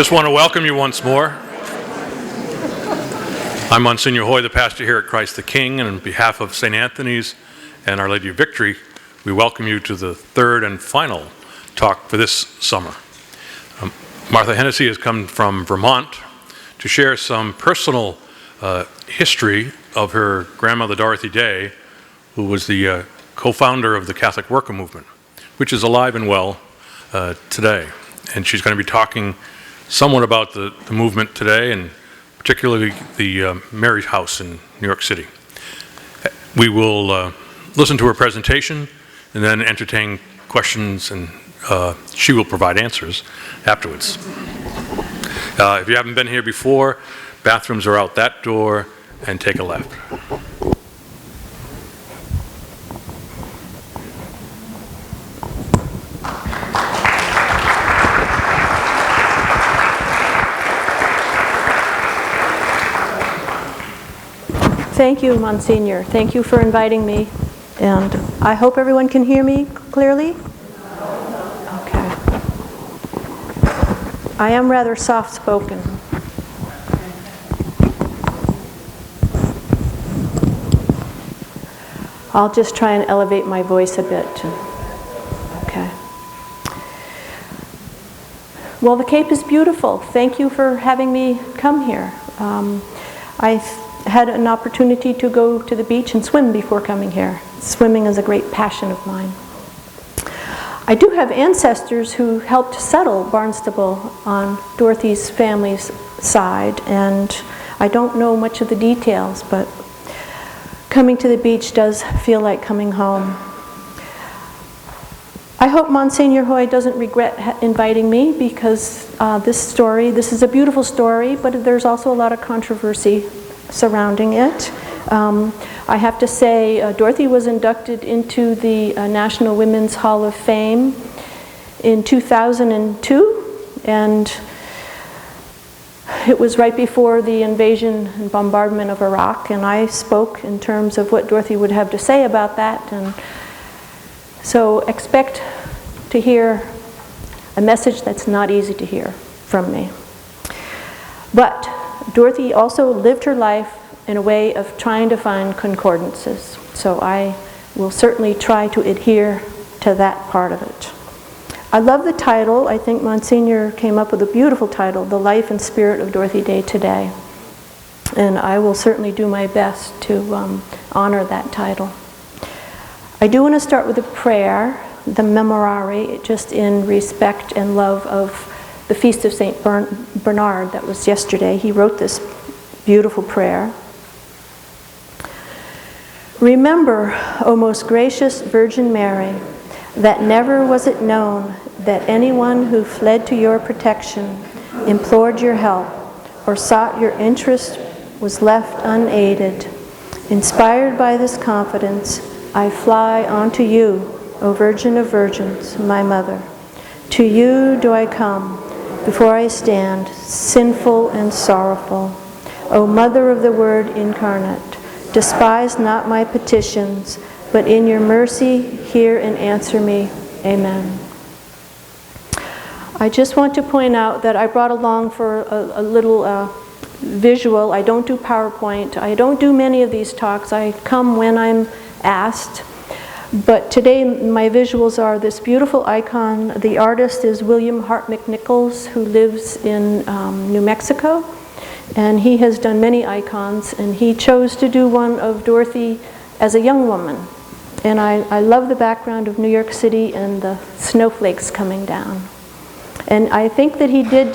Just want to welcome you once more. I'm Monsignor Hoy, the pastor here at Christ the King, and on behalf of St. Anthony's and Our Lady of Victory, we welcome you to the third and final talk for this summer. Martha Hennessy has come from Vermont to share some personal history of her grandmother Dorothy Day, who was the co-founder of the Catholic Worker Movement, which is alive and well today. And she's going to be talking somewhat about the movement today, and particularly the Mary's House in New York City. We will listen to her presentation and then entertain questions, and she will provide answers afterwards. If you haven't been here before, bathrooms are out that door, and take a left. Thank you, Monsignor. Thank you for inviting me. And I hope everyone can hear me clearly. Okay. I am rather soft-spoken. I'll just try and elevate my voice a bit. Okay. Well, the Cape is beautiful. Thank you for having me come here. I had an opportunity to go to the beach and swim before coming here. Swimming is a great passion of mine. I do have ancestors who helped settle Barnstable on Dorothy's family's side, and I don't know much of the details, but coming to the beach does feel like coming home. I hope Monsignor Hoy doesn't regret inviting me, because this is a beautiful story, but there's also a lot of controversy surrounding it. I have to say, Dorothy was inducted into the National Women's Hall of Fame in 2002, and it was right before the invasion and bombardment of Iraq, and I spoke in terms of what Dorothy would have to say about that, and so expect to hear a message that's not easy to hear from me. But Dorothy also lived her life in a way of trying to find concordances. So I will certainly try to adhere to that part of it. I love the title. I think Monsignor came up with a beautiful title, The Life and Spirit of Dorothy Day Today. And I will certainly do my best to honor that title. I do want to start with a prayer, the Memorare, just in respect and love of the Feast of St. Bernard that was yesterday. He wrote this beautiful prayer. Remember, O most gracious Virgin Mary, that never was it known that anyone who fled to your protection, implored your help, or sought your interest was left unaided. Inspired by this confidence, I fly unto you, O Virgin of Virgins, my Mother. To you do I come, before I stand, sinful and sorrowful. O Mother of the Word incarnate, despise not my petitions, but in your mercy hear and answer me. Amen. I just want to point out that I brought along for a little visual. I don't do PowerPoint. I don't do many of these talks. I come when I'm asked. But today my visuals are this beautiful icon. The artist is William Hart McNichols, who lives in New Mexico. And he has done many icons, and he chose to do one of Dorothy as a young woman. And I love the background of New York City and the snowflakes coming down. And I think that he did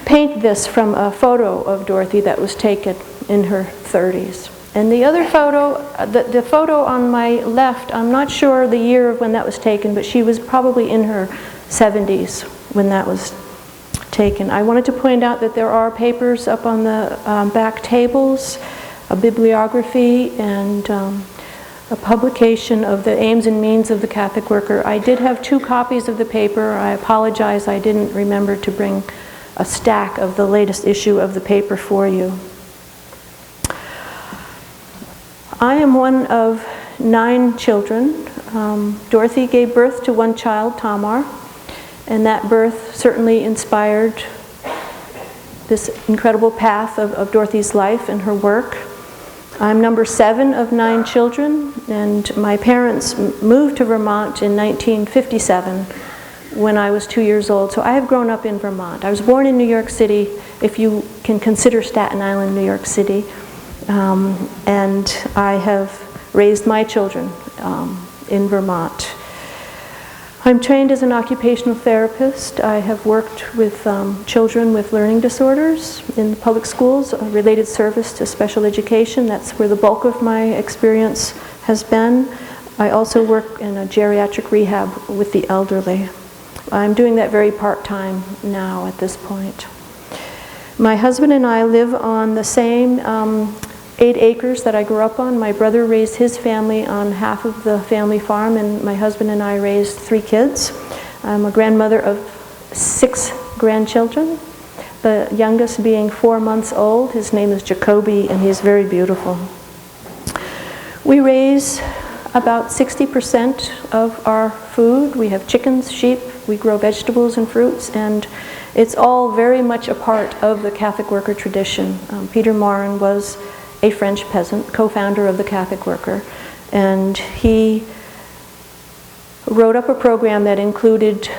paint this from a photo of Dorothy that was taken in her 30s. And the other photo, the photo on my left, I'm not sure the year of when that was taken, but she was probably in her 70s when that was taken. I wanted to point out that there are papers up on the back tables, a bibliography, and a publication of the aims and means of the Catholic Worker. I did have 2 copies of the paper. I apologize, I didn't remember to bring a stack of the latest issue of the paper for you. I am one of 9 children. Dorothy gave birth to one child, Tamar, and that birth certainly inspired this incredible path of Dorothy's life and her work. I'm number 7 of 9 children, and my parents moved to Vermont in 1957 when I was 2 years old, so I have grown up in Vermont. I was born in New York City, if you can consider Staten Island New York City, and I have raised my children in Vermont. I'm trained as an occupational therapist. I have worked with children with learning disorders in public schools, a related service to special education. That's where the bulk of my experience has been. I also work in a geriatric rehab with the elderly. I'm doing that very part-time now at this point. My husband and I live on the same 8 acres that I grew up on. My brother raised his family on half of the family farm, and my husband and I raised 3 kids. I'm a grandmother of 6 grandchildren, the youngest being 4 months old. His name is Jacoby, and he's very beautiful. We raise about 60% of our food. We have chickens, sheep, we grow vegetables and fruits, and it's all very much a part of the Catholic worker tradition. Peter Morin was a French peasant, co-founder of the Catholic Worker, and he wrote up a program that included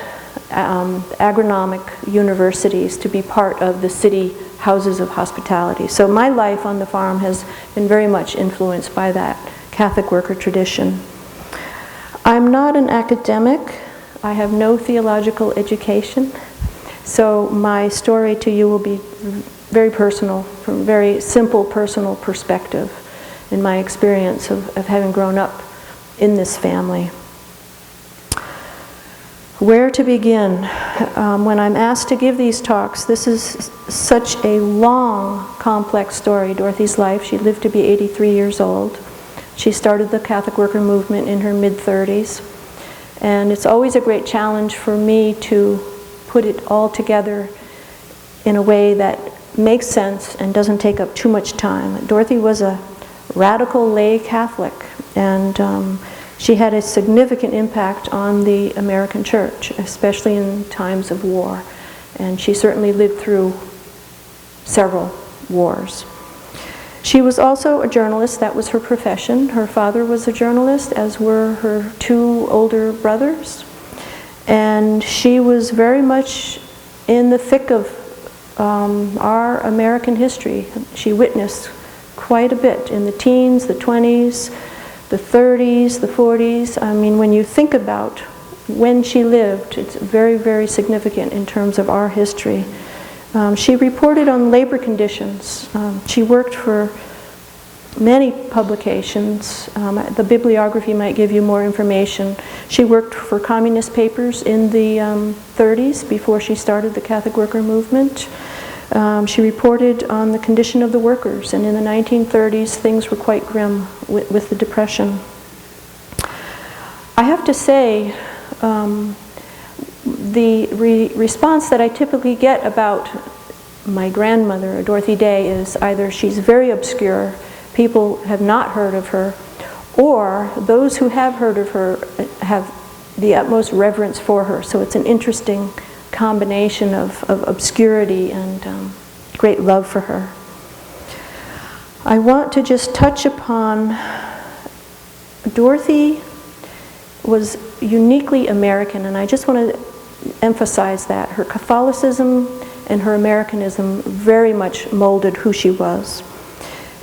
agronomic universities to be part of the city houses of hospitality. So my life on the farm has been very much influenced by that Catholic worker tradition. I'm not an academic. I have no theological education, so my story to you will be very personal, from a very simple personal perspective in my experience of having grown up in this family. Where to begin? When I'm asked to give these talks, this is such a long, complex story, Dorothy's life. She lived to be 83 years old. She started the Catholic worker movement in her mid-30s. And it's always a great challenge for me to put it all together in a way that makes sense and doesn't take up too much time. Dorothy was a radical lay Catholic, and she had a significant impact on the American church, especially in times of war. And she certainly lived through several wars. She was also a journalist. That was her profession. Her father was a journalist, as were her 2 older brothers. And she was very much in the thick of our American history. She witnessed quite a bit in the teens, the 20s, the 30s, the 40s. I mean, when you think about when she lived, it's very, very significant in terms of our history. She reported on labor conditions. She worked for many publications. The bibliography might give you more information. She worked for communist papers in the 30s before she started the Catholic worker movement. She reported on the condition of the workers, and in the 1930s things were quite grim with the Depression. I have to say, the response that I typically get about my grandmother, Dorothy Day, is either she's very obscure, people have not heard of her, or those who have heard of her have the utmost reverence for her. So it's an interesting combination of obscurity and great love for her. I want to just touch upon Dorothy was uniquely American, and I just want to emphasize that. Her Catholicism and her Americanism very much molded who she was.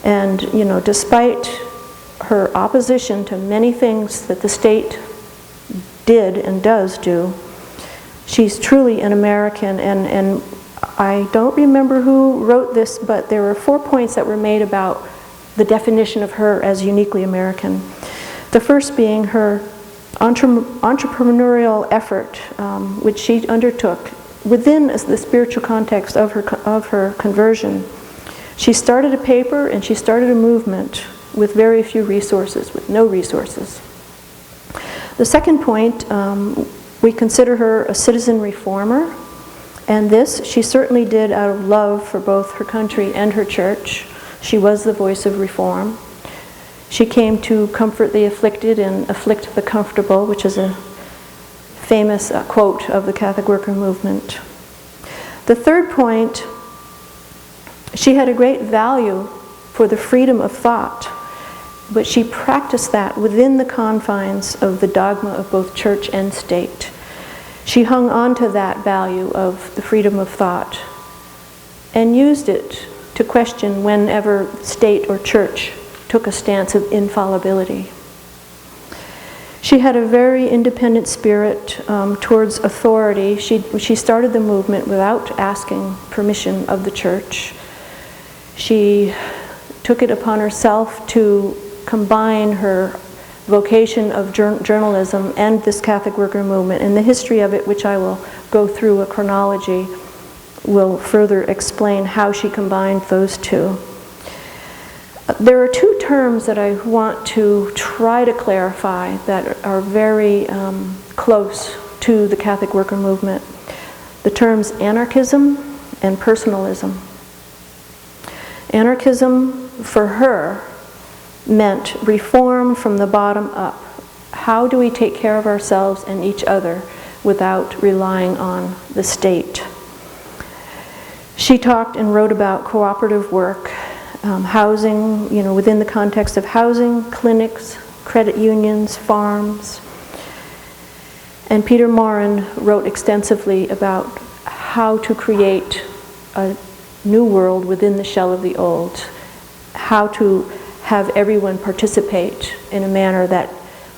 And, you know, despite her opposition to many things that the state did and does do, she's truly an American. And I don't remember who wrote this, but there were 4 points that were made about the definition of her as uniquely American. The first being her entrepreneurial effort, which she undertook within the spiritual context of her conversion. She started a paper and she started a movement with very few resources, with no resources. The second point, we consider her a citizen reformer, and this she certainly did out of love for both her country and her church. She was the voice of reform. She came to comfort the afflicted and afflict the comfortable, which is a famous quote of the Catholic worker movement. The third point, she had a great value for the freedom of thought, but she practiced that within the confines of the dogma of both church and state. She hung on to that value of the freedom of thought and used it to question whenever state or church took a stance of infallibility. She had a very independent spirit towards authority. She started the movement without asking permission of the church. She took it upon herself to combine her vocation of journalism and this Catholic worker movement. And the history of it, which I will go through a chronology, will further explain how she combined those two. There are two terms that I want to try to clarify that are very close to the Catholic worker movement. The terms anarchism and personalism. Anarchism, for her, meant reform from the bottom up. How do we take care of ourselves and each other without relying on the state? She talked and wrote about cooperative work, housing, within the context of housing, clinics, credit unions, farms. And Peter Morin wrote extensively about how to create a new world within the shell of the old, how to have everyone participate in a manner that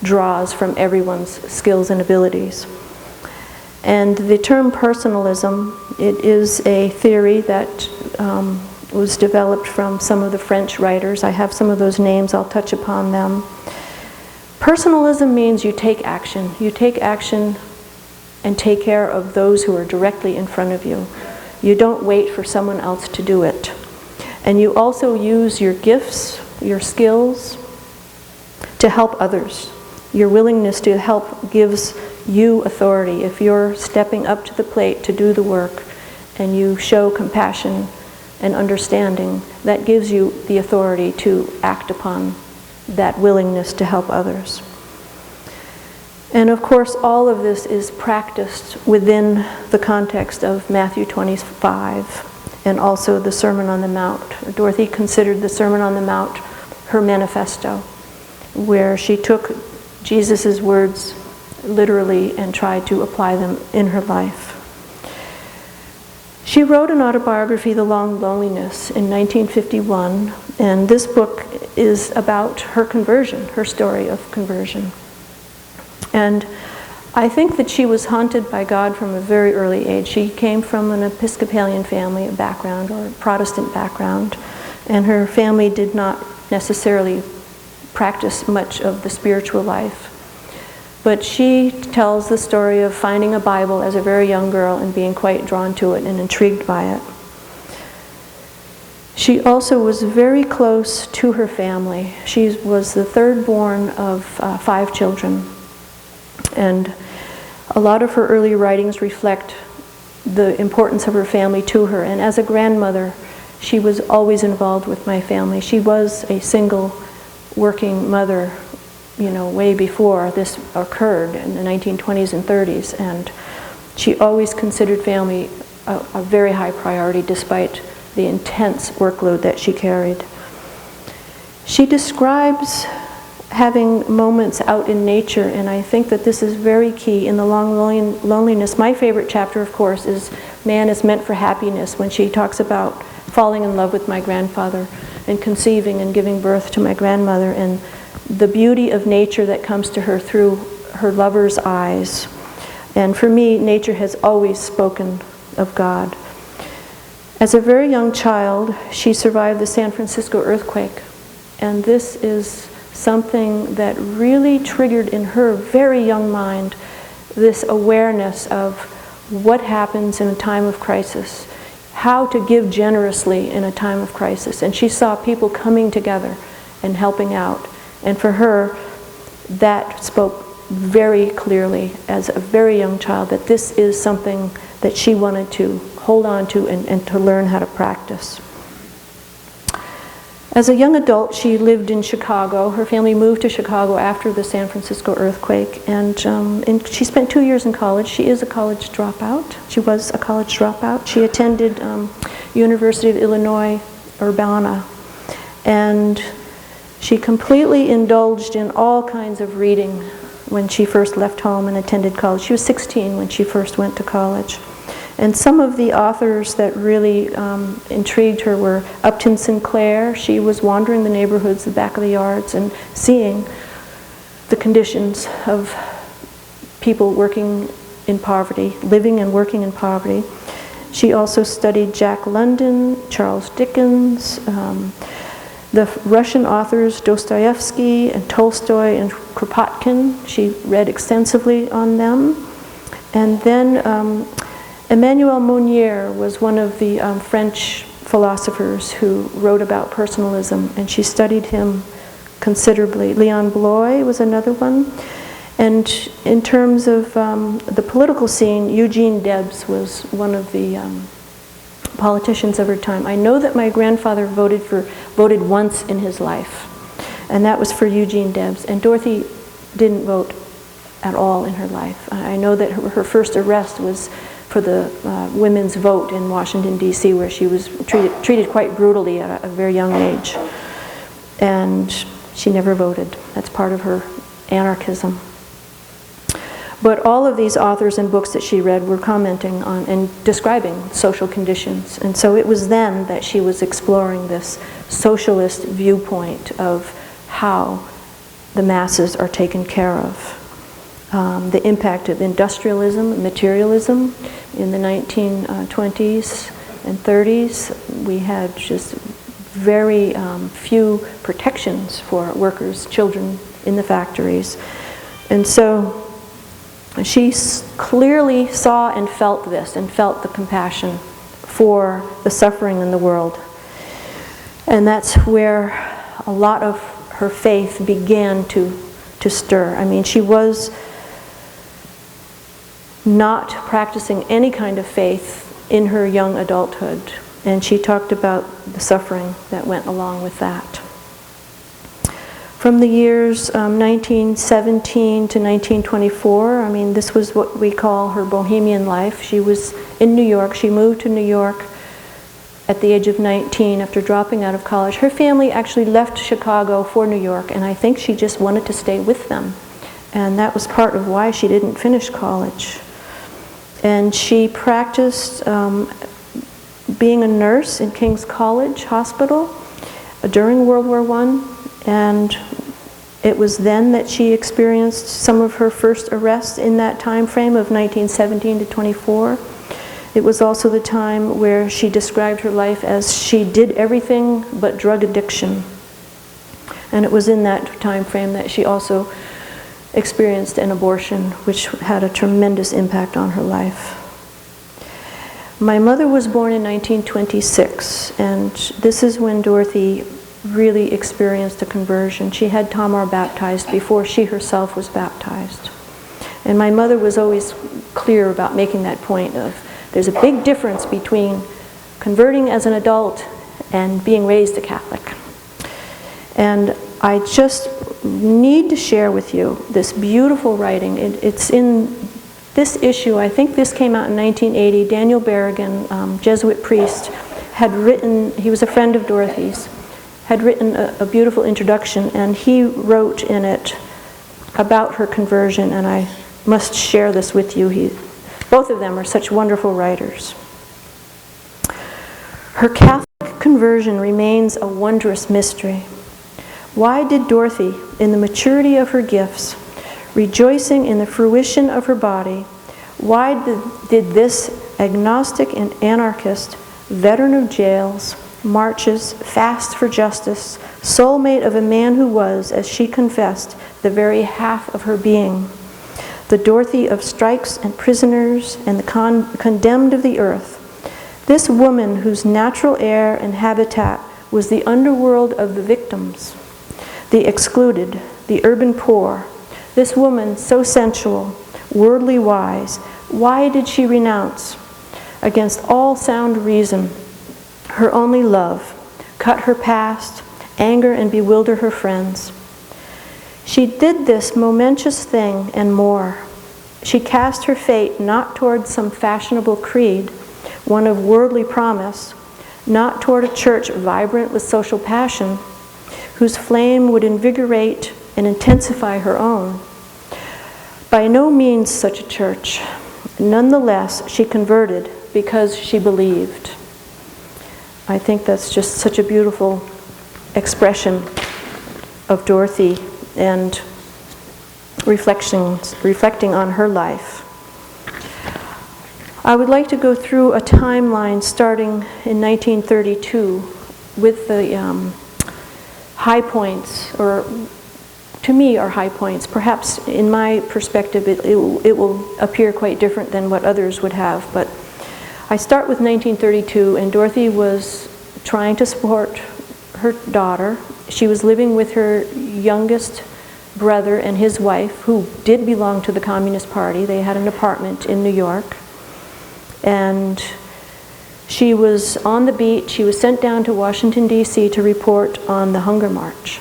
draws from everyone's skills and abilities. And the term personalism, it is a theory that was developed from some of the French writers. I have some of those names, I'll touch upon them. Personalism means you take action. You take action and take care of those who are directly in front of you. You don't wait for someone else to do it. And you also use your gifts, your skills, to help others. Your willingness to help gives you authority. If you're stepping up to the plate to do the work and you show compassion and understanding, that gives you the authority to act upon that willingness to help others. And of course, all of this is practiced within the context of Matthew 25 and also the Sermon on the Mount. Dorothy considered the Sermon on the Mount her manifesto, where she took Jesus' words literally and tried to apply them in her life. She wrote an autobiography, The Long Loneliness, in 1951, and this book is about her conversion, her story of conversion. And I think that she was haunted by God from a very early age. She came from an Episcopalian family background, or Protestant background, and her family did not necessarily practice much of the spiritual life. But she tells the story of finding a Bible as a very young girl and being quite drawn to it and intrigued by it. She also was very close to her family. She was the third born of 5 children. And a lot of her early writings reflect the importance of her family to her. And as a grandmother, she was always involved with my family. She was a single working mother, way before this occurred in the 1920s and 30s. And she always considered family a very high priority despite the intense workload that she carried. She describes having moments out in nature, and I think that this is very key in The Long Loneliness. My favorite chapter, of course, is Man is Meant for Happiness, when she talks about falling in love with my grandfather and conceiving and giving birth to my grandmother, and the beauty of nature that comes to her through her lover's eyes. And for me, nature has always spoken of God. As a very young child, she survived the San Francisco earthquake, and this is something that really triggered in her very young mind this awareness of what happens in a time of crisis, how to give generously in a time of crisis. And she saw people coming together and helping out. And for her, that spoke very clearly as a very young child that this is something that she wanted to hold on to and to learn how to practice. As a young adult, she lived in Chicago. Her family moved to Chicago after the San Francisco earthquake, and she spent 2 years in college. She is a college dropout. She was a college dropout. She attended University of Illinois, Urbana, and she completely indulged in all kinds of reading when she first left home and attended college. She was 16 when she first went to college. And some of the authors that really intrigued her were Upton Sinclair. She was wandering the neighborhoods, the back of the yards, and seeing the conditions of people working in poverty, living and working in poverty. She also studied Jack London, Charles Dickens, the Russian authors Dostoevsky and Tolstoy and Kropotkin. She read extensively on them. And then Emmanuel Mounier was one of the French philosophers who wrote about personalism, and she studied him considerably. Leon Bloy was another one. And in terms of the political scene, Eugene Debs was one of the politicians of her time. I know that my grandfather voted once in his life, and that was for Eugene Debs. And Dorothy didn't vote at all in her life. I know that her first arrest was for the women's vote in Washington, D.C., where she was treated quite brutally at a very young age. And she never voted. That's part of her anarchism. But all of these authors and books that she read were commenting on and describing social conditions. And so it was then that she was exploring this socialist viewpoint of how the masses are taken care of. The impact of industrialism, materialism. In the 1920s and 30s, we had just very few protections for workers, children in the factories. And so she clearly saw and felt this, and felt the compassion for the suffering in the world. And that's where a lot of her faith began to stir. I mean, she was not practicing any kind of faith in her young adulthood, and she talked about the suffering that went along with that. From the years 1917 to 1924, I mean, this was what we call her bohemian life. She was in New York. She moved to New York at the age of 19 after dropping out of college. Her family actually left Chicago for New York, and I think she just wanted to stay with them. And that was part of why she didn't finish college. And she practiced being a nurse in King's College Hospital during World War I. And it was then that she experienced some of her first arrests in that time frame of 1917 to 24. It was also the time where she described her life as she did everything but drug addiction. And it was in that time frame that she also experienced an abortion, which had a tremendous impact on her life. My mother was born in 1926, and this is when Dorothy really experienced a conversion. She had Tamar baptized before she herself was baptized. And my mother was always clear about making that point of there's a big difference between converting as an adult and being raised a Catholic. And I just need to share with you this beautiful writing. It's in this issue. I think this came out in 1980. Daniel Berrigan, Jesuit priest, had written, he was a friend of Dorothy's, had written a beautiful introduction, and he wrote in it about her conversion, and I must share this with you. Both of them are such wonderful writers. Her Catholic conversion remains a wondrous mystery. Why did Dorothy, in the maturity of her gifts, rejoicing in the fruition of her body, why did this agnostic and anarchist, veteran of jails, marches, fast for justice, soulmate of a man who was, as she confessed, the very half of her being, the Dorothy of strikes and prisoners and the condemned of the earth, this woman whose natural air and habitat was the underworld of the victims, the excluded, the urban poor, this woman so sensual, worldly wise, why did she renounce, against all sound reason, her only love, cut her past, anger and bewilder her friends. She did this momentous thing and more. She cast her fate not toward some fashionable creed, one of worldly promise, not toward a church vibrant with social passion, whose flame would invigorate and intensify her own. By no means such a church. Nonetheless, she converted because she believed. I think that's just such a beautiful expression of Dorothy and reflecting on her life. I would like to go through a timeline starting in 1932 with the high points, or to me are high points. Perhaps in my perspective it will appear quite different than what others would have, but I start with 1932, and Dorothy was trying to support her daughter. She was living with her youngest brother and his wife, who did belong to the Communist Party. They had an apartment in New York. And she was on the beat. She was sent down to Washington, D.C. to report on the Hunger March.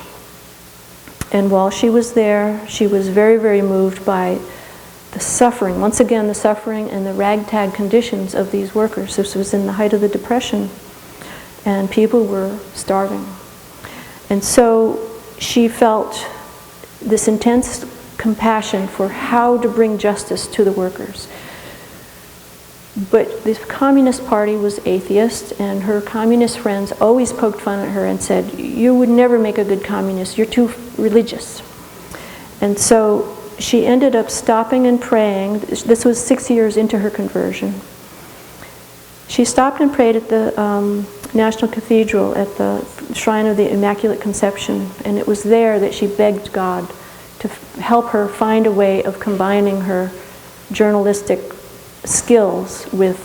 And while she was there, she was very, very moved by the suffering, once again the suffering and the ragtag conditions of these workers. This was in the height of the Depression, and people were starving. And so she felt this intense compassion for how to bring justice to the workers. But the Communist Party was atheist, and her communist friends always poked fun at her and said, "You would never make a good communist, you're too religious." And so she ended up stopping and praying. This was 6 years into her conversion. She stopped and prayed at the National Cathedral at the Shrine of the Immaculate Conception, and it was there that she begged God to help her find a way of combining her journalistic skills with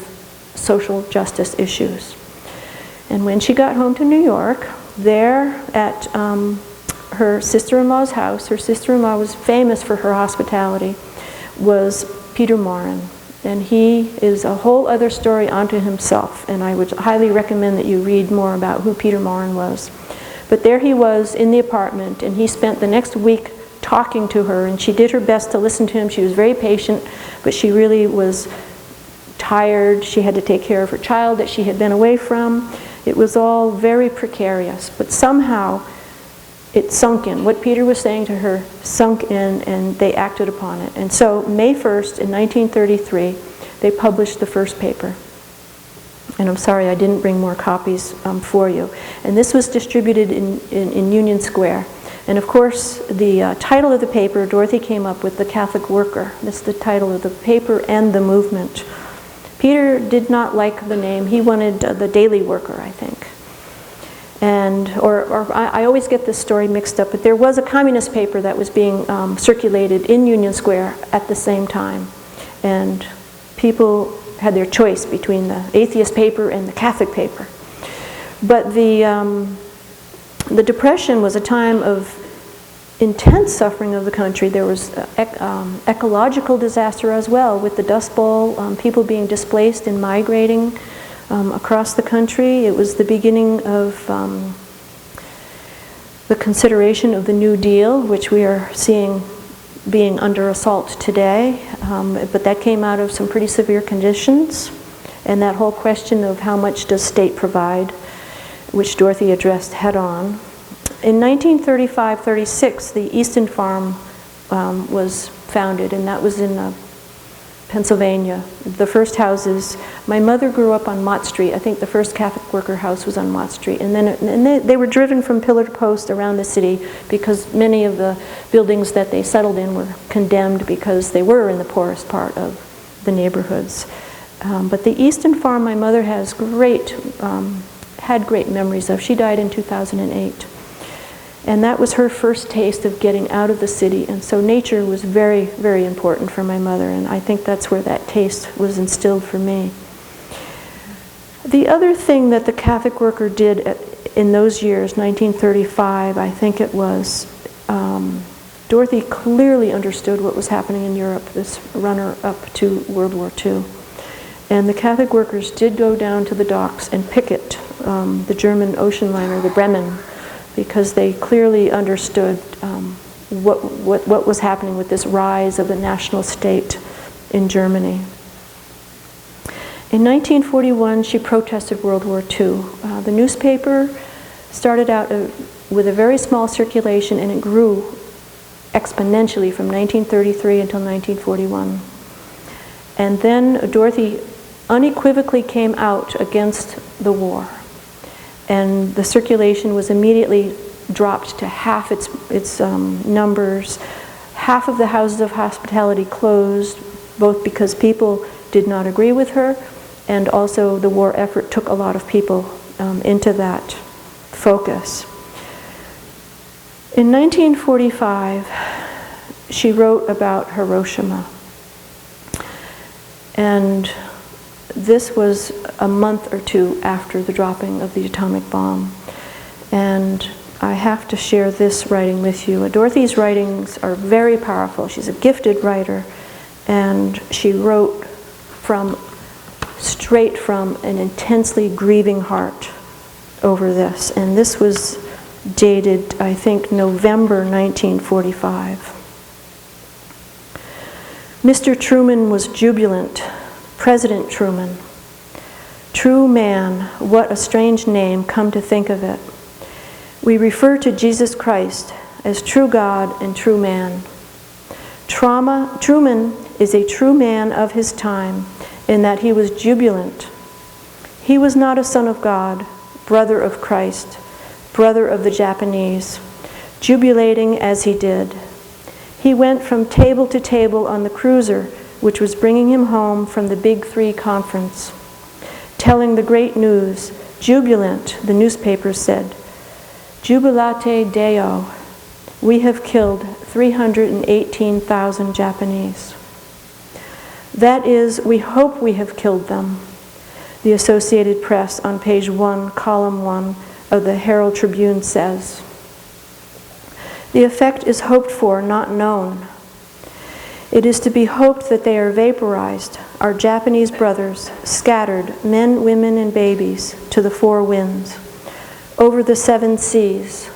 social justice issues. And when she got home to New York, there at her sister-in-law's house, her sister-in-law was famous for her hospitality, was Peter Maurin. And he is a whole other story unto himself, and I would highly recommend that you read more about who Peter Maurin was. But there he was in the apartment, and he spent the next week talking to her, and she did her best to listen to him. She was very patient, but she really was tired. She had to take care of her child that she had been away from. It was all very precarious, but somehow it sunk in. What Peter was saying to her sunk in, and they acted upon it. And so May 1st in 1933, they published the first paper. And I'm sorry I didn't bring more copies for you. And this was distributed in Union Square. And of course, the title of the paper, Dorothy came up with, The Catholic Worker. That's the title of the paper and the movement. Peter did not like the name. He wanted the Daily Worker, I think. And, or I always get this story mixed up, but there was a communist paper that was being circulated in Union Square at the same time. And people had their choice between the atheist paper and the Catholic paper. But the Depression was a time of intense suffering of the country. There was ecological disaster as well, with the Dust Bowl, people being displaced and migrating across the country. It was the beginning of the consideration of the New Deal, which we are seeing being under assault today. But that came out of some pretty severe conditions, and that whole question of how much does state provide, which Dorothy addressed head-on. In 1935-36, the Easton Farm was founded, and that was in Pennsylvania. The first houses, my mother grew up on Mott Street. I think the first Catholic worker house was on Mott Street. And then they were driven from pillar to post around the city because many of the buildings that they settled in were condemned because they were in the poorest part of the neighborhoods. But the Easton Farm, my mother has had great memories of. She died in 2008. And that was her first taste of getting out of the city. And so nature was very, very important for my mother. And I think that's where that taste was instilled for me. The other thing that the Catholic worker did in those years, 1935, I think it was, Dorothy clearly understood what was happening in Europe, this runner-up to World War II. And the Catholic workers did go down to the docks and picket the German ocean liner, the Bremen, because they clearly understood what was happening with this rise of the national state in Germany. In 1941, she protested World War II. The newspaper started out with a very small circulation, and it grew exponentially from 1933 until 1941. And then Dorothy unequivocally came out against the war, and the circulation was immediately dropped to half its numbers. Half of the houses of hospitality closed, both because people did not agree with her, and also the war effort took a lot of people into that focus. In 1945, she wrote about Hiroshima. And this was a month or two after the dropping of the atomic bomb. And I have to share this writing with you. Dorothy's writings are very powerful. She's a gifted writer, and she wrote straight from an intensely grieving heart over this. And this was dated, I think, November 1945. Mr. Truman was jubilant. President Truman. True man, what a strange name, come to think of it. We refer to Jesus Christ as true God and true man. Truman is a true man of his time in that he was jubilant. He was not a son of God, brother of Christ, brother of the Japanese, jubilating as he did. He went from table to table on the cruiser, which was bringing him home from the Big Three conference, telling the great news. Jubilant, the newspapers said, Jubilate Deo, we have killed 318,000 Japanese. That is, we hope we have killed them, the Associated Press on page 1, column 1 of the Herald Tribune says. The effect is hoped for, not known. It is to be hoped that they are vaporized, our Japanese brothers, scattered, men, women, and babies, to the four winds, over the seven seas.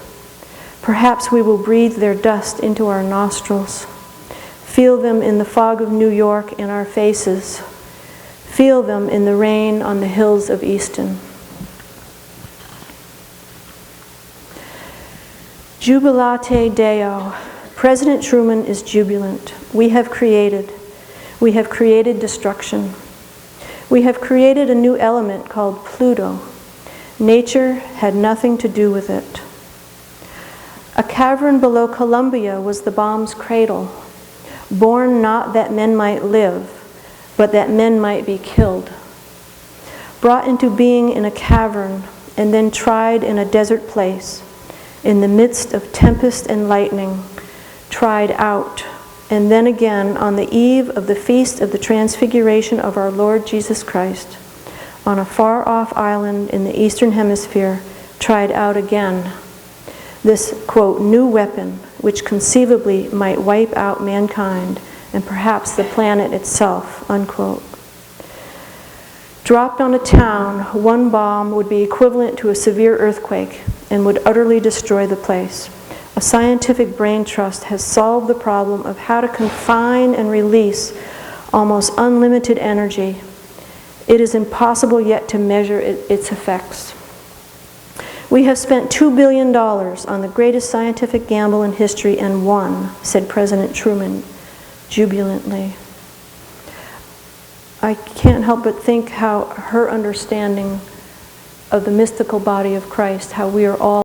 Perhaps we will breathe their dust into our nostrils, feel them in the fog of New York in our faces, feel them in the rain on the hills of Easton. Jubilate Deo. President Truman is jubilant. We have created destruction. We have created a new element called Pluto. Nature had nothing to do with it. A cavern below Columbia was the bomb's cradle, born not that men might live, but that men might be killed. Brought into being in a cavern and then tried in a desert place, in the midst of tempest and lightning, tried out, and then again on the eve of the feast of the transfiguration of our Lord Jesus Christ, on a far-off island in the Eastern Hemisphere, tried out again. This, quote, new weapon, which conceivably might wipe out mankind and perhaps the planet itself, unquote. Dropped on a town, one bomb would be equivalent to a severe earthquake and would utterly destroy the place. A scientific brain trust has solved the problem of how to confine and release almost unlimited energy. It is impossible yet to measure its effects. We have spent $2 billion on the greatest scientific gamble in history and won, said President Truman jubilantly. I can't help but think how her understanding of the mystical body of Christ, how we are all